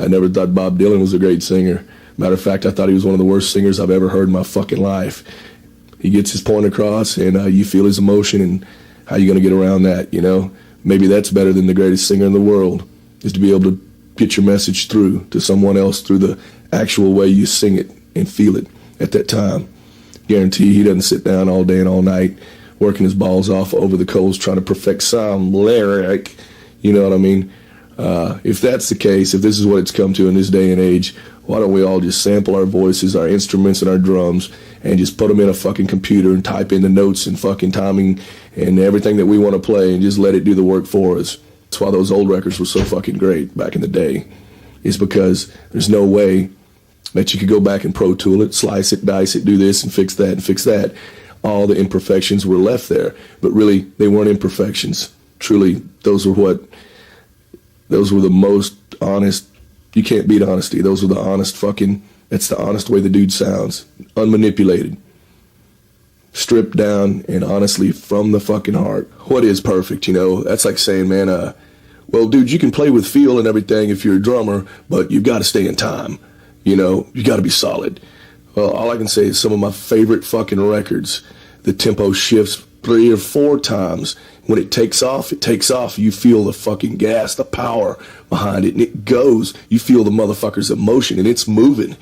I never thought Bob Dylan was a great singer. Matter of fact, I thought he was one of the worst singers I've ever heard in my fucking life. He gets his point across, and you feel his emotion, and how you going to get around that, you know? Maybe that's better than the greatest singer in the world, is to be able to get your message through to someone else through the actual way you sing it and feel it at that time. Guarantee he doesn't sit down all day and all night working his balls off over the coals trying to perfect some lyric, you know what I mean? If that's the case, if this is what it's come to in this day and age, why don't we all just sample our voices, our instruments, and our drums, and just put them in a fucking computer and type in the notes and fucking timing and everything that we want to play and just let it do the work for us. That's why those old records were so fucking great back in the day. Is because there's no way that you could go back and Pro Tool it, slice it, dice it, do this and fix that and fix that. All the imperfections were left there, but really they weren't imperfections. Truly, those were the most honest. You can't beat honesty. Those were the honest fucking, that's the honest way the dude sounds. Unmanipulated. Stripped down and honestly from the fucking heart. What is perfect, you know? That's like saying, man, well, dude, you can play with feel and everything if you're a drummer, but you've got to stay in time. You know, you got to be solid. Well, all I can say is some of my favorite fucking records, the tempo shifts 3 or 4 times. When it takes off, it takes off. You feel the fucking gas, the power behind it, and it goes. You feel the motherfucker's emotion, and it's moving.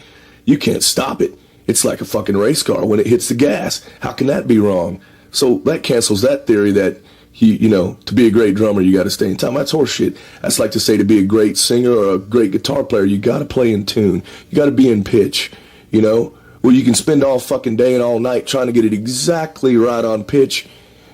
You can't stop it. It's like a fucking race car when it hits the gas. How can that be wrong? So that cancels that theory that, you know, to be a great drummer, you got to stay in time. That's horseshit. That's like to say to be a great singer or a great guitar player, you got to play in tune. You got to be in pitch, you know? Well, you can spend all fucking day and all night trying to get it exactly right on pitch,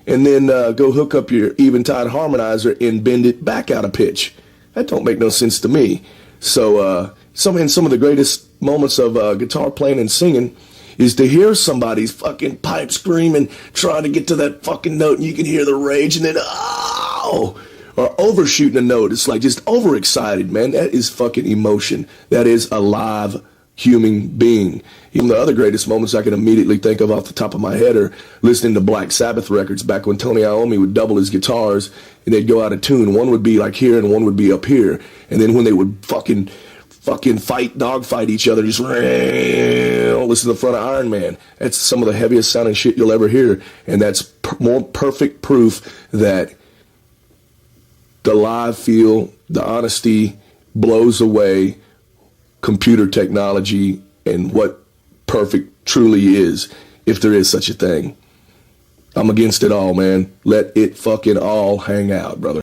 and then go hook up your Eventide harmonizer and bend it back out of pitch. That don't make no sense to me. So some of the greatest moments of guitar playing and singing is to hear somebody's fucking pipe screaming, trying to get to that fucking note, and you can hear the rage, and then, oh, or overshooting a note. It's like just overexcited, man. That is fucking emotion. That is a live human being. Even the other greatest moments I can immediately think of off the top of my head are listening to Black Sabbath records back when Tony Iommi would double his guitars and they'd go out of tune. One would be like here and one would be up here. And then when they would fucking dogfight each other, just listen to the front of Iron Man. That's some of the heaviest sounding shit you'll ever hear. And that's more perfect proof that the live feel, the honesty blows away computer technology and what perfect truly is, if there is such a thing. I'm against it all, man. Let it fucking all hang out, brother.